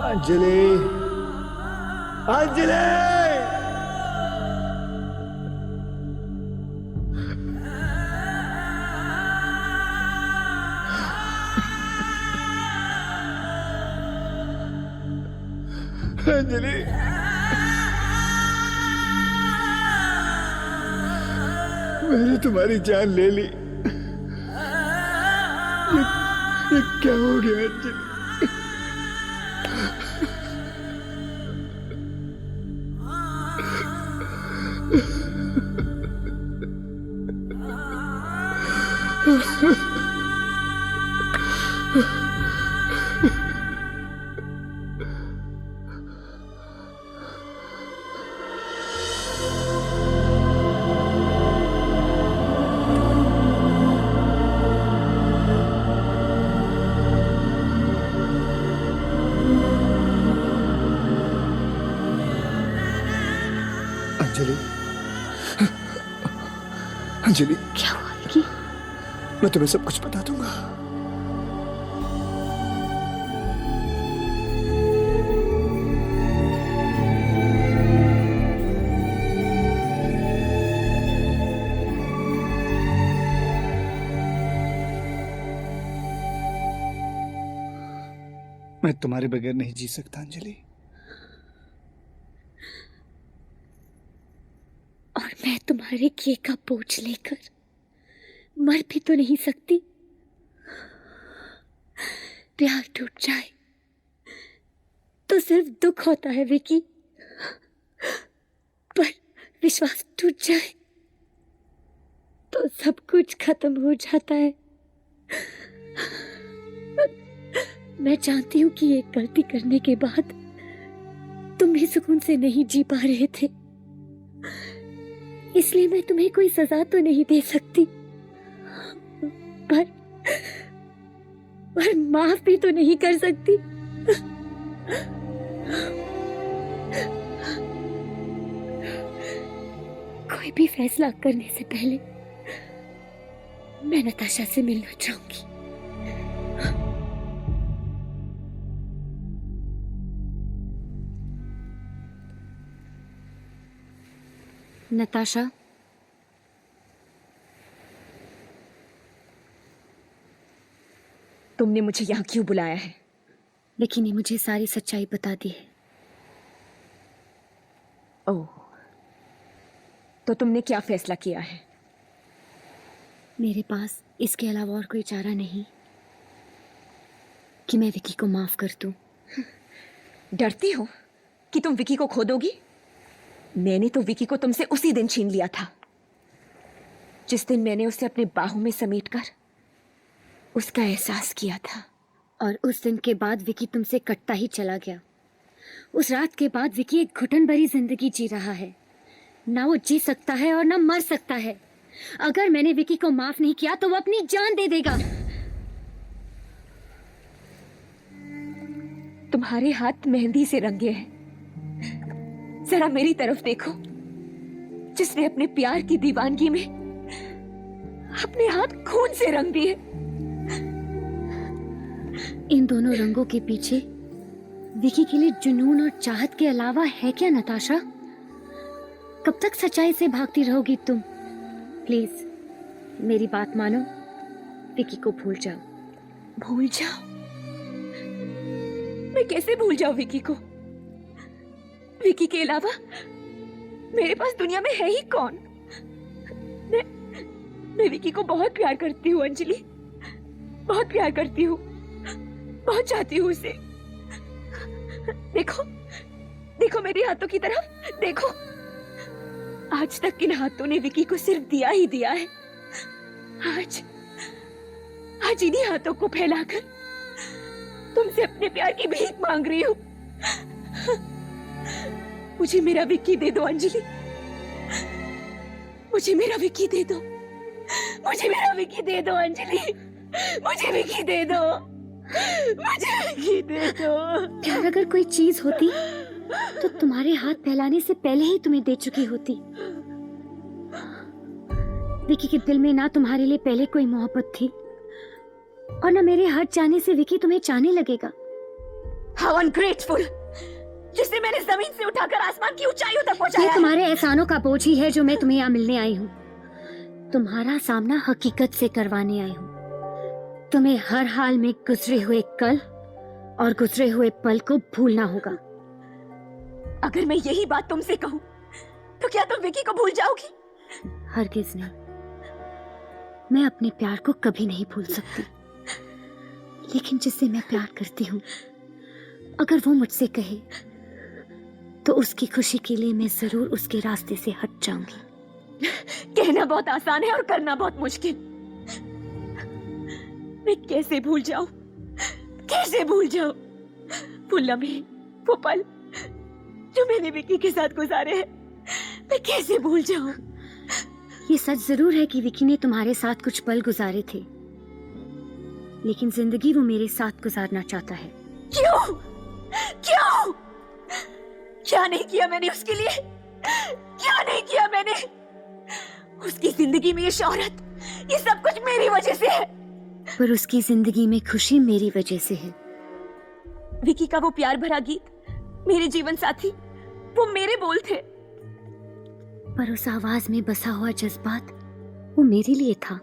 अंजलि, अंजलि, अंजलि, मैंने तुम्हारी जान ले ली। ये क्या हो गया अंजलि? अंजलि, अंजलि, क्या हुआ विकी? मैं तुम्हें सब कुछ बता दूंगा। मैं तुम्हारे बगैर नहीं जी सकता अंजलि। और मैं तुम्हारे किए का बोझ लेकर मर भी तो नहीं सकती। प्यार टूट जाए तो सिर्फ दुख होता है विकी, पर विश्वास टूट जाए तो सब कुछ खत्म हो जाता है। मैं जानती हूँ कि ये गलती करने के बाद तुम भी सुकून से नहीं जी पा रहे थे, इसलिए मैं तुम्हें कोई सजा तो नहीं दे सकती, पर माफ भी तो नहीं कर सकती। कोई भी फैसला करने से पहले मैं नताशा से मिलना चाहूंगी। नताशा, तुमने मुझे यहाँ क्यों बुलाया है? विकी ने मुझे सारी सच्चाई बता दी है। ओह, तो तुमने क्या फैसला किया है? मेरे पास इसके अलावा और कोई चारा नहीं कि मैं विकी को माफ कर दूं। डरती हो कि तुम विकी को खो दोगी? मैंने तो विकी को तुमसे उसी दिन छीन लिया था, जिस दिन मैंने उसे अपने बाहों में समेटकर उसका एहसास किया था। और उस दिन के बाद विकी तुमसे कटता ही चला गया। उस रात के बाद विकी एक घुटन भरी जिंदगी जी रहा है। ना वो जी सकता है और ना मर सकता है। अगर मैंने विकी को माफ नहीं किया तो वो अपनी जान दे देगा। तुम्हारे हाथ मेहंदी से रंगे हैं। जरा मेरी तरफ देखो, जिसने अपने प्यार की दीवानगी में अपने हाथ खून से रंग दिए। इन दोनों रंगों के पीछे विकी के लिए जुनून और चाहत के अलावा है क्या नताशा? कब तक सच्चाई से भागती रहोगी तुम? प्लीज मेरी बात मानो, विकी को भूल जाओ। भूल जाओ? मैं कैसे भूल जाऊं विकी को? विकी के अलावा मेरे पास दुनिया में है ही कौन? मैं विकी को बहुत प्यार करती हूँ अंजलि, बहुत प्यार करती हूँ, बहुत चाहती हूँ उसे। देखो, देखो मेरे हाथों की तरफ देखो। आज तक इन हाथों ने विकी को सिर्फ दिया ही दिया है। आज इन्हीं हाथों को फैलाकर तुमसे अपने प्यार की भीख मांग रही हूँ। मुझे मेरा विक्की दे दो अंजलि, मुझे मेरा विक्की दे दो, मुझे मेरा विक्की दे दो अंजलि, मुझे विक्की दे दो, मुझे विक्की दे दो। प्यार अगर कोई चीज होती तो तुम्हारे हाथ फैलाने से पहले ही तुम्हें दे चुकी होती। विकी के दिल में ना तुम्हारे लिए पहले कोई मोहब्बत थी और ना मेरे हट जाने से विकी तुम्हें चाहने लगेगा। हाउ अनग्रेटफुल, जिसे मैंने जमीन से उठाकर आसमान की ऊंचाइयों तक ये पहुंचाया है। तुम्हारे एहसानों का बोझ ही है जो मैं तुम्हें यहाँ मिलने आई हूँ। तुम्हारा सामना हकीकत से करवाने आई हूँ। तुम्हें हर हाल में गुजरे हुए कल और गुजरे हुए पल को भूलना होगा। अगर मैं यही बात तुमसे कहूं तो क्या तुम विकी को भूल जाओगी? हरगिज नहीं, मैं अपने प्यार को कभी नहीं भूल सकती, लेकिन जिससे मैं प्यार करती हूँ अगर वो मुझसे कहे तो उसकी खुशी के लिए मैं जरूर उसके रास्ते से हट जाऊंगी। कहना बहुत आसान है और करना बहुत मुश्किल। मैं कैसे भूल जाऊं, कैसे भूल जाऊं वो लम्हे, वो पल जो मैंने विकी के साथ गुजारे हैं। मैं कैसे भूल जाऊं? ये सच जरूर है कि विकी ने तुम्हारे साथ कुछ पल गुजारे थे, लेकिन जिंदगी वो मेरे साथ गुजारना चाहता है। क्यों? क्यों? क्या नहीं किया मैंने उसके लिए? क्या नहीं किया मैंने? उसकी जिंदगी में ये शोहरत, ये सब कुछ मेरी वजह से है। पर उसकी जिंदगी में खुशी मेरी वजह से है। विकी का वो प्यार भरा गीत, मेरे जीवन साथी, वो मेरे बोल थे। पर उस आवाज में बसा हुआ जज्बात वो मेरे लिए था।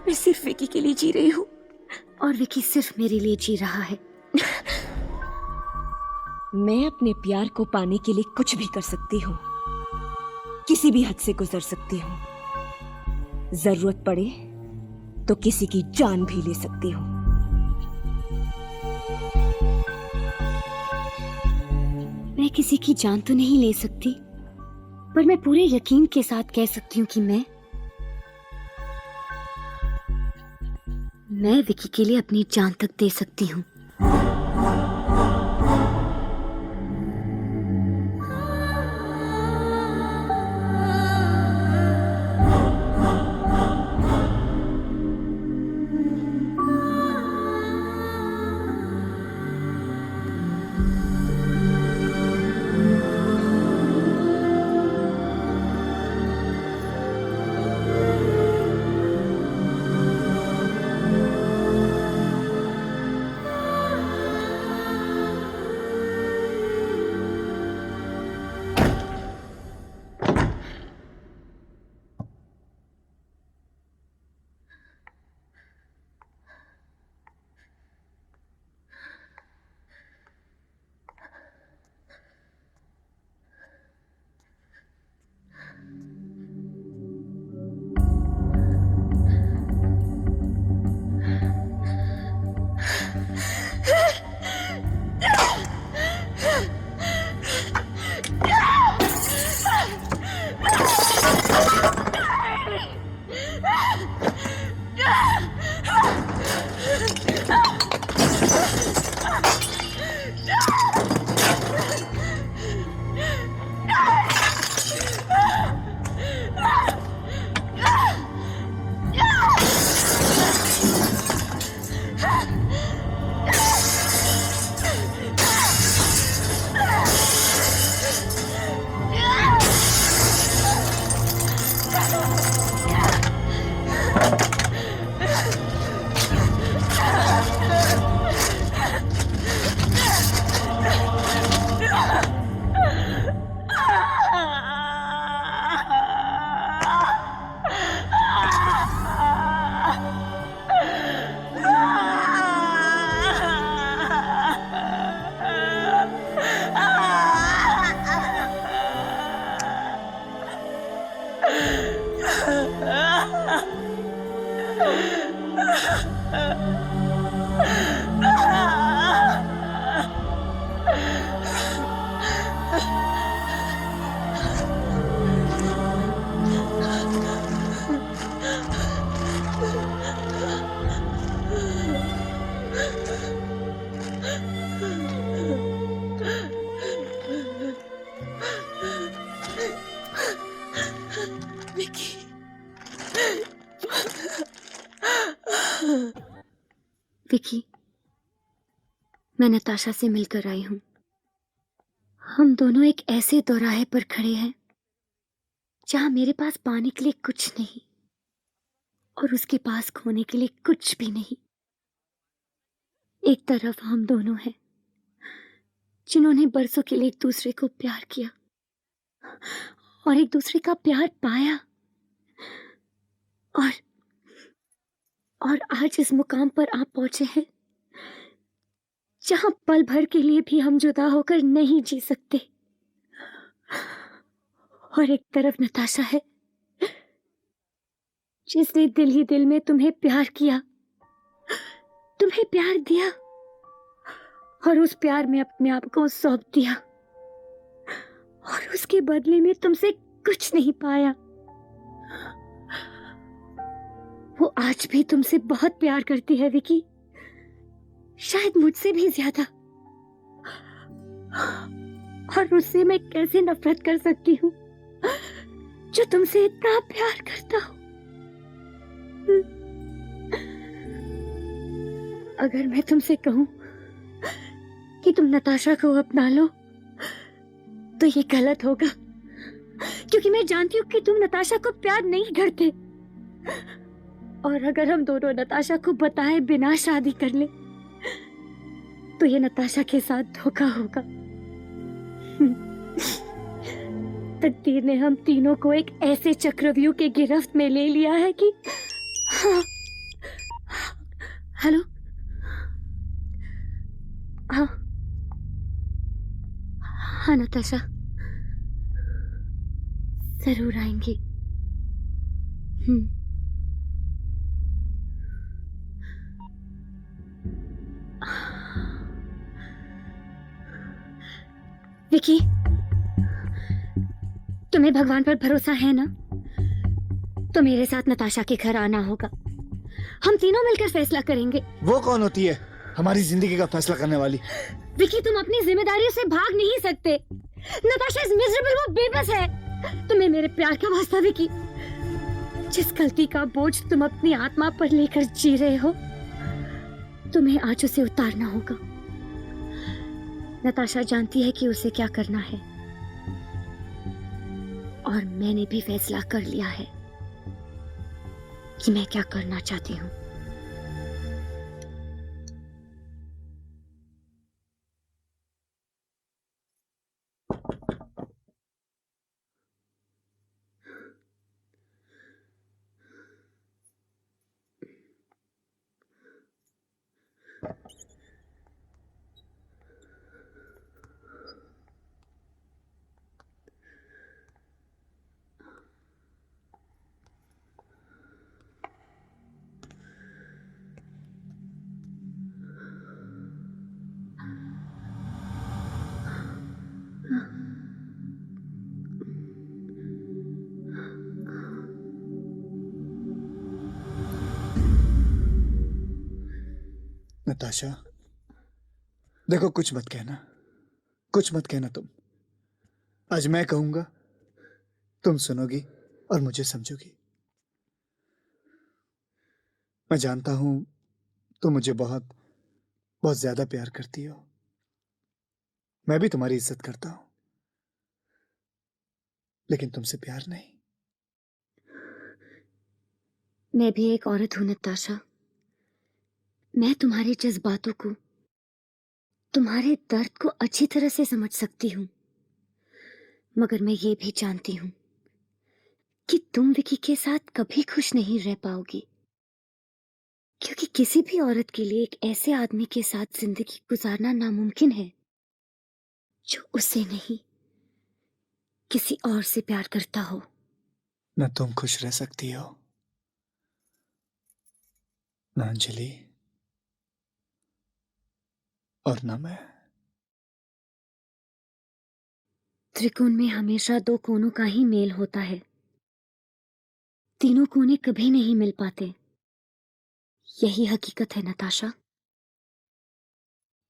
मैं सिर्फ विकी के लिए जी रही हूँ और विकी सिर्फ मेरे लिए जी रहा है। मैं अपने प्यार को पाने के लिए कुछ भी कर सकती हूँ, किसी भी हद से गुजर सकती हूँ। जरूरत पड़े तो किसी की जान भी ले सकती हूँ। मैं किसी की जान तो नहीं ले सकती, पर मैं पूरे यकीन के साथ कह सकती हूँ कि मैं विकी के लिए अपनी जान तक दे सकती हूँ। विकी, मैं नताशा से मिलकर आई हूँ। हम दोनों एक ऐसे दौराहे पर खड़े हैं जहां मेरे पास पाने के लिए कुछ नहीं और उसके पास खोने के लिए कुछ भी नहीं। एक तरफ हम दोनों हैं जिन्होंने बरसों के लिए एक दूसरे को प्यार किया और एक दूसरे का प्यार पाया, और आज इस मुकाम पर आप पहुंचे हैं जहां पल भर के लिए भी हम जुदा होकर नहीं जी सकते। और एक तरफ नताशा है जिसने दिल ही दिल में तुम्हें प्यार किया, तुम्हें प्यार दिया और उस प्यार में अपने आप को सौंप दिया, और उसके बदले में तुमसे कुछ नहीं पाया। वो आज भी तुमसे बहुत प्यार करती है विकी, शायद मुझसे भी ज्यादा। और उससे मैं कैसे नफरत कर सकती हूँ जो तुमसे इतना प्यार करता हो। अगर मैं तुमसे कहूं कि तुम नताशा को अपना लो तो ये गलत होगा, क्योंकि मैं जानती हूँ कि तुम नताशा को प्यार नहीं करते। और अगर हम दोनों नताशा को बताए बिना शादी कर ले तो ये नताशा के साथ धोखा होगा। तकदीर ने हम तीनों को एक ऐसे चक्रव्यूह के गिरफ्त में ले लिया है कि हाँ, हेलो, हाँ हाँ नताशा, जरूर आएंगे। विकी, तुम्हें भगवान पर भरोसा है ना? तो मेरे साथ नताशा के घर आना होगा। हम तीनों मिलकर फैसला करेंगे। वो कौन होती है हमारी जिंदगी का फैसला करने वाली? विकी, तुम अपनी जिम्मेदारियों से भाग नहीं सकते। नताशा इज मिजरेबल, वो बेबस है। तुम्हें मेरे प्यार का वास्ता विकी, जिस गलती का बोझ तुम अपनी आत्मा पर लेकर जी रहे हो, तुम्हें आज उसे उतारना होगा। नताशा जानती है कि उसे क्या करना है, और मैंने भी फैसला कर लिया है कि मैं क्या करना चाहती हूँ। नताशा, देखो, कुछ मत कहना, कुछ मत कहना तुम। आज मैं कहूंगा, तुम सुनोगी और मुझे समझोगी। मैं जानता हूं तुम मुझे बहुत बहुत ज्यादा प्यार करती हो। मैं भी तुम्हारी इज्जत करता हूं, लेकिन तुमसे प्यार नहीं। मैं भी एक औरत हूं नताशा। मैं तुम्हारे जज्बातों को, तुम्हारे दर्द को अच्छी तरह से समझ सकती हूँ, मगर मैं ये भी जानती हूँ कि तुम विकी के साथ कभी खुश नहीं रह पाओगी, क्योंकि किसी भी औरत के लिए एक ऐसे आदमी के साथ जिंदगी गुजारना नामुमकिन है जो उसे नहीं, किसी और से प्यार करता हो। न तुम खुश रह सकती हो, न अंजलि, और न मैं। त्रिकोण में हमेशा दो कोनों का ही मेल होता है, तीनों कोने कभी नहीं मिल पाते। यही हकीकत है नताशा।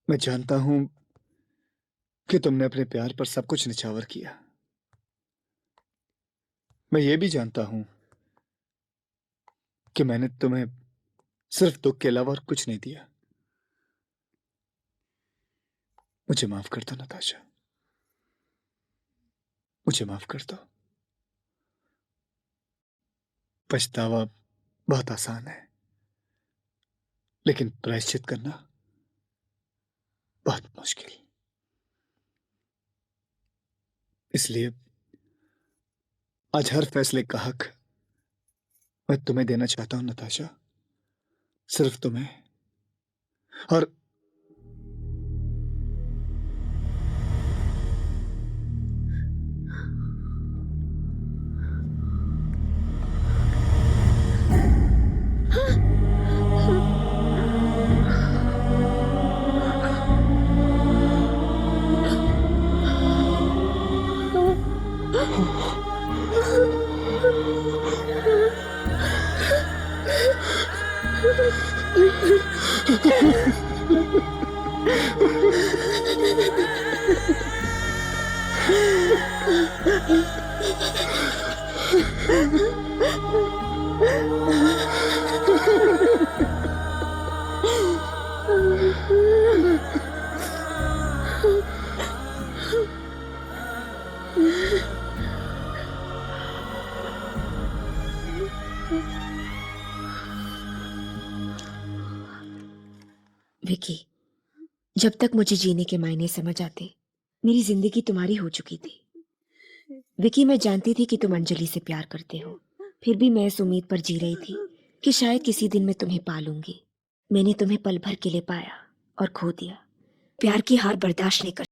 मैं जानता हूं कि तुमने अपने प्यार पर सब कुछ निछावर किया। मैं ये भी जानता हूं कि मैंने तुम्हें सिर्फ दुख के अलावा और कुछ नहीं दिया। मुझे माफ कर दो नताशा, मुझे माफ कर दो। पछतावा बहुत आसान है, लेकिन प्रायश्चित करना बहुत मुश्किल। इसलिए आज हर फैसले का हक मैं तुम्हें देना चाहता हूं नताशा, सिर्फ तुम्हें। और विकी, जब तक मुझे जीने के मायने समझ आते, मेरी जिंदगी तुम्हारी हो चुकी थी। विकी, मैं जानती थी कि तुम अंजलि से प्यार करते हो, फिर भी मैं इस उम्मीद पर जी रही थी कि शायद किसी दिन मैं तुम्हें पालूंगी। मैंने तुम्हें पल भर के लिए पाया और खो दिया। प्यार की हार बर्दाश्त नहीं कर